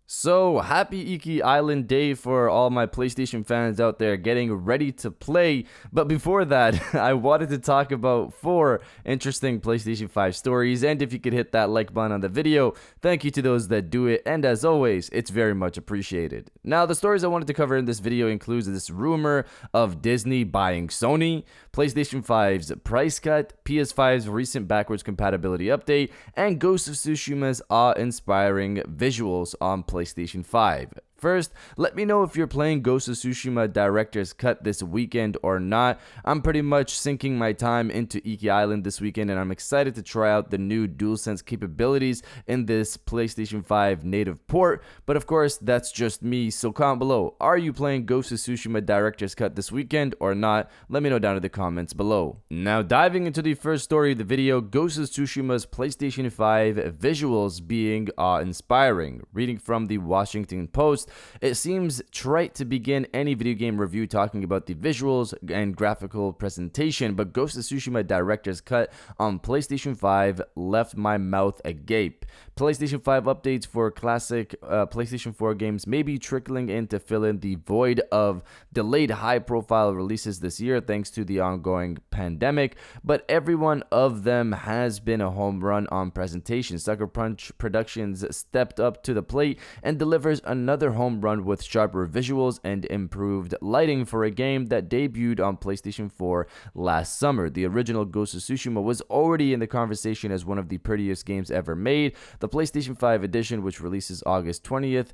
So, happy Iki Island Day for all my PlayStation fans out there getting ready to play. But before that, I wanted to talk about 4 interesting PlayStation 5 stories. And if you could hit that like button on the video, thank you to those that do it. And as always, it's very much appreciated. Now, the stories I wanted to cover in this video includes this rumor of Disney buying Sony, PlayStation 5's price cut, PS5's recent backwards compatibility update, and Ghost of Tsushima's awe-inspiring visuals on PlayStation 5. First, let me know if you're playing Ghost of Tsushima Director's Cut this weekend or not. I'm pretty much sinking my time into Iki Island this weekend, and I'm excited to try out the new DualSense capabilities in this PlayStation 5 native port. But of course, that's just me, so comment below. Are you playing Ghost of Tsushima Director's Cut this weekend or not? Let me know down in the comments below. Now, diving into the first story of the video, Ghost of Tsushima's PlayStation 5 visuals being awe-inspiring. Reading from the Washington Post, it seems trite to begin any video game review talking about the visuals and graphical presentation, but Ghost of Tsushima Director's Cut on PlayStation 5 left my mouth agape. PlayStation 5 updates for classic PlayStation 4 games may be trickling in to fill in the void of delayed high-profile releases this year thanks to the ongoing pandemic, but every one of them has been a home run on presentation. Sucker Punch Productions stepped up to the plate and delivers another home run with sharper visuals and improved lighting for a game that debuted on PlayStation 4 last summer. The original Ghost of Tsushima was already in the conversation as one of the prettiest games ever made. The PlayStation 5 edition, which releases August 20th,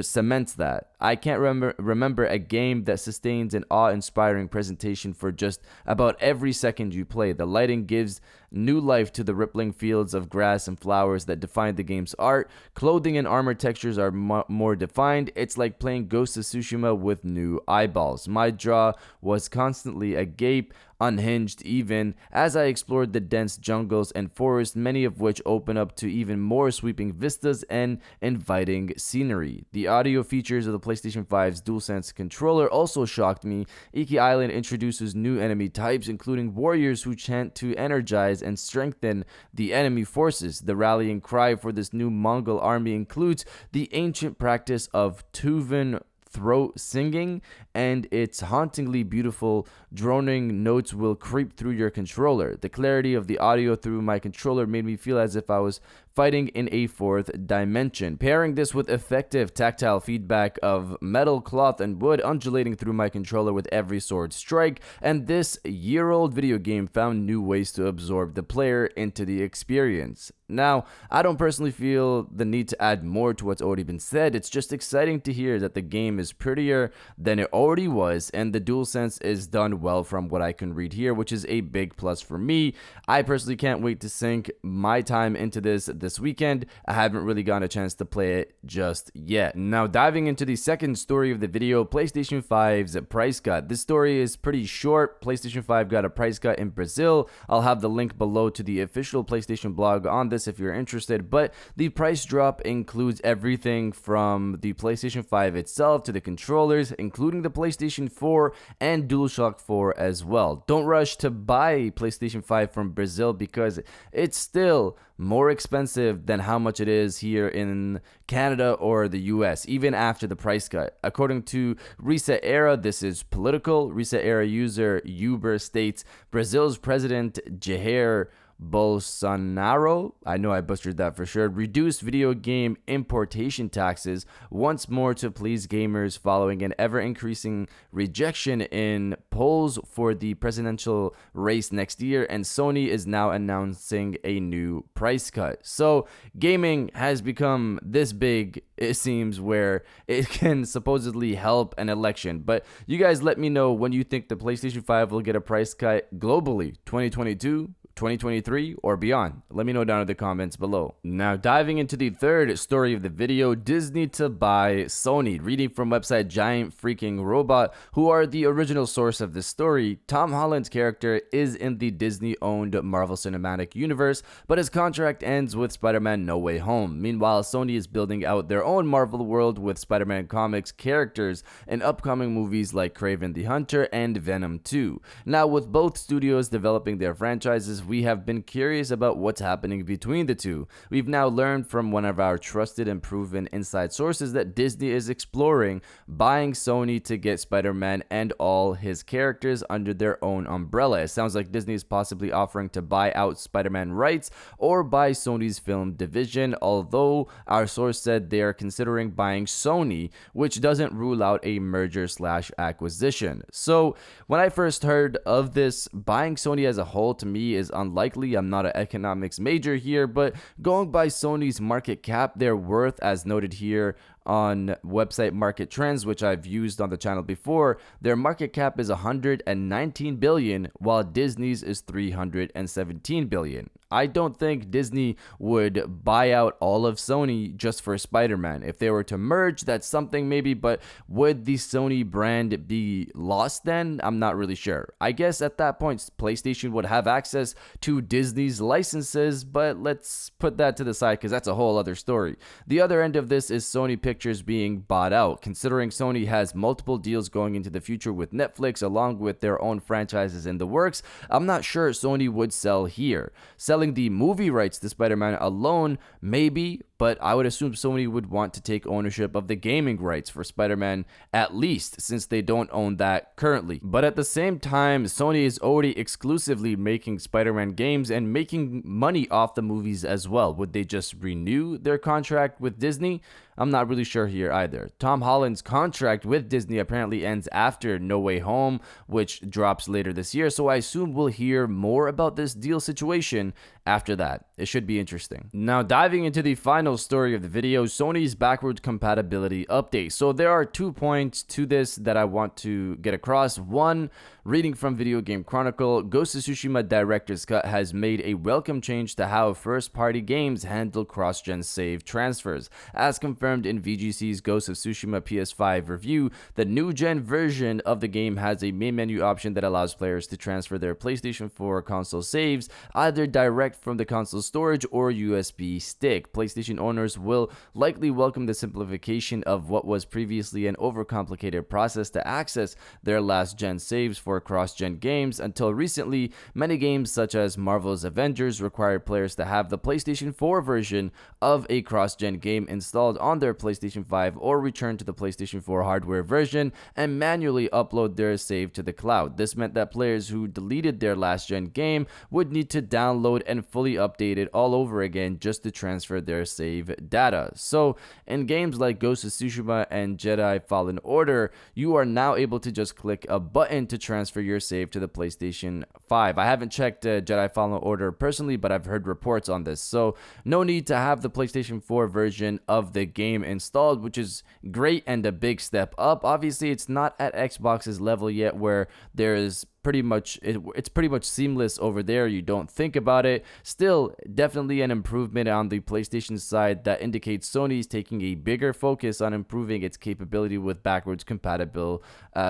cements that. I can't remember a game that sustains an awe-inspiring presentation for just about every second you play. The lighting gives new life to the rippling fields of grass and flowers that define the game's art. Clothing and armor textures are more defined. It's like playing Ghost of Tsushima with new eyeballs. My jaw was constantly agape, unhinged even, as I explored the dense jungles and forests, many of which open up to even more sweeping vistas and inviting scenery. The audio features of the PlayStation 5's DualSense controller also shocked me. Iki Island introduces new enemy types, including warriors who chant to energize and strengthen the enemy forces. The rallying cry for this new Mongol army includes the ancient practice of Tuvan throat singing, and its hauntingly beautiful droning notes will creep through your controller. The clarity of the audio through my controller made me feel as if I was fighting in a fourth dimension. Pairing this with effective tactile feedback of metal, cloth, and wood undulating through my controller with every sword strike, and this year-old video game found new ways to absorb the player into the experience. Now, I don't personally feel the need to add more to what's already been said. It's just exciting to hear that the game is prettier than it already was, and the DualSense is done well from what I can read here, which is a big plus for me. I personally can't wait to sink my time into this weekend. I haven't really gotten a chance to play it just yet. Now, diving into the second story of the video, PlayStation 5's price cut. This story is pretty short. PlayStation 5 got a price cut in Brazil. I'll have the link below to the official PlayStation blog on this if you're interested, but the price drop includes everything from the PlayStation 5 itself to the controllers, including the PlayStation 4 and DualShock 4 as well. Don't rush to buy PlayStation 5 from Brazil because it's still more expensive than how much it is here in Canada or the US, even after the price cut. According to Reset Era, this is political. Reset Era user Uber states Brazil's president Jair Bolsonaro, I know I butchered that for sure, reduced video game importation taxes once more to please gamers following an ever-increasing rejection in polls for the presidential race next year, and Sony is now announcing a new price cut. So gaming has become this big, it seems, where it can supposedly help an election. But you guys let me know when you think the PlayStation 5 will get a price cut globally, 2022, 2023, or beyond. Let me know down in the comments below. Now, diving into the third story of the video, Disney to buy Sony. Reading from website Giant Freaking Robot, who are the original source of this story, Tom Holland's character is in the Disney-owned Marvel Cinematic Universe, but his contract ends with Spider-Man No Way Home. Meanwhile, Sony is building out their own Marvel world with Spider-Man comics characters in upcoming movies like Kraven the Hunter and Venom 2. Now, with both studios developing their franchises, we have been curious about what's happening between the two. We've now learned from one of our trusted and proven inside sources that Disney is exploring buying Sony to get Spider-Man and all his characters under their own umbrella. It sounds like Disney is possibly offering to buy out Spider-Man rights or buy Sony's film division, although our source said they are considering buying Sony, which doesn't rule out a merger/acquisition. So when I first heard of this, buying Sony as a whole to me is unlikely. I'm not an economics major here, but going by Sony's market cap, their worth, as noted here on website Market Trends, which I've used on the channel before, their market cap is 119 billion, while Disney's is 317 billion. I don't think Disney would buy out all of Sony just for Spider-Man. If they were to merge, that's something maybe, but would the Sony brand be lost then? I'm not really sure. I guess at that point, PlayStation would have access to Disney's licenses, but let's put that to the side because that's a whole other story. The other end of this is Sony Pictures being bought out. Considering Sony has multiple deals going into the future with Netflix, along with their own franchises in the works, I'm not sure Sony would sell here. Selling the movie rights to Spider-Man alone, maybe, but I would assume Sony would want to take ownership of the gaming rights for Spider-Man at least, since they don't own that currently. But at the same time, Sony is already exclusively making Spider-Man games and making money off the movies as well. Would they just renew their contract with Disney? I'm not really sure here either. Tom Holland's contract with Disney apparently ends after No Way Home, which drops later this year, so I assume we'll hear more about this deal situation after that. It should be interesting. Now, diving into the final story of the video, Sony's backwards compatibility update. So there are 2 points to this that I want to get across. One, reading from Video Game Chronicle, Ghost of Tsushima Director's Cut has made a welcome change to how first-party games handle cross-gen save transfers. As confirmed in VGC's Ghost of Tsushima PS5 review, the new-gen version of the game has a main menu option that allows players to transfer their PlayStation 4 console saves either direct from the console storage or USB stick. PlayStation owners will likely welcome the simplification of what was previously an overcomplicated process to access their last-gen saves for cross-gen games. Until recently, many games such as Marvel's Avengers required players to have the PlayStation 4 version of a cross-gen game installed on their PlayStation 5 or return to the PlayStation 4 hardware version and manually upload their save to the cloud. This meant that players who deleted their last-gen game would need to download and fully update it all over again just to transfer their save data. So in games like Ghost of Tsushima and Jedi Fallen Order, you are now able to just click a button to transfer your save to the PlayStation 5. I haven't checked Jedi Fallen Order personally, but I've heard reports on this. So no need to have the PlayStation 4 version of the game installed, which is great and a big step up. Obviously, it's not at Xbox's level yet where there is it's pretty much seamless over there. You don't think about it. Still, definitely an improvement on the PlayStation side that indicates Sony is taking a bigger focus on improving its capability with backwards compatible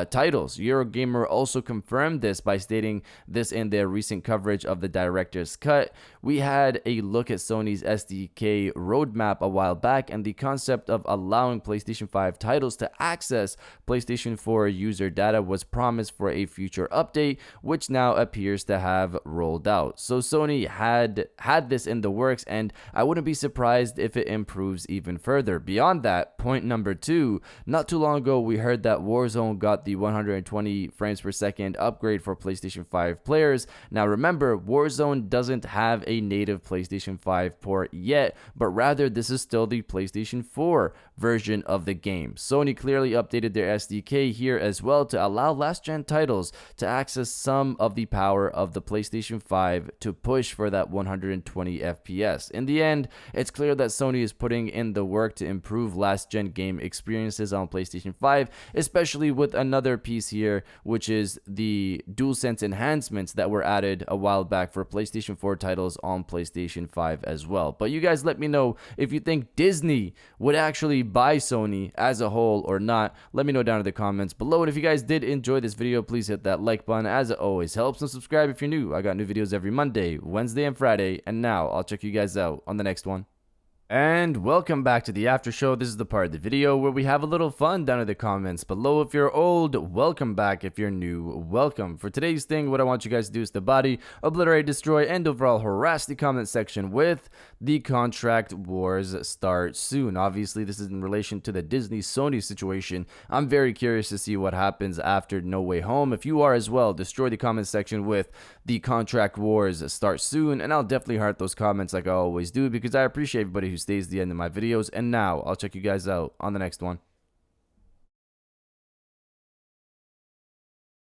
titles. Eurogamer also confirmed this by stating this in their recent coverage of the Director's Cut. We had a look at Sony's SDK roadmap a while back, and the concept of allowing PlayStation 5 titles to access PlayStation 4 user data was promised for a future update, which now appears to have rolled out. So Sony had this in the works, and I wouldn't be surprised if it improves even further. Beyond that, point number 2, not too long ago we heard that Warzone got the 120 frames per second upgrade for PlayStation 5 players. Now remember, Warzone doesn't have a native PlayStation 5 port yet, but rather this is still the PlayStation 4 version of the game. Sony clearly updated their SDK here as well to allow last-gen titles to access some of the power of the PlayStation 5 to push for that 120 FPS. In the end, it's clear that Sony is putting in the work to improve last-gen game experiences on PlayStation 5, especially with another piece here, which is the DualSense enhancements that were added a while back for PlayStation 4 titles on PlayStation 5 as well. But you guys let me know if you think Disney would actually buy Sony as a whole or not. Let me know down in the comments below. And if you guys did enjoy this video, please hit that like button, as it always helps, and subscribe if you're new. I got new videos every Monday, Wednesday, and Friday, and now I'll check you guys out on the next one. And welcome back to the after show. This is the part of the video where we have a little fun down in the comments below. If you're old, welcome back. If you're new, welcome. For today's thing, what I want you guys to do is to body, obliterate, destroy, and overall harass the comment section with the contract wars start soon. Obviously, this is in relation to the Disney-Sony situation. I'm very curious to see what happens after No Way Home. If you are as well, destroy the comment section with the contract wars start soon, and I'll definitely heart those comments like I always do because I appreciate everybody who stays to the end of my videos. And now I'll check you guys out on the next one.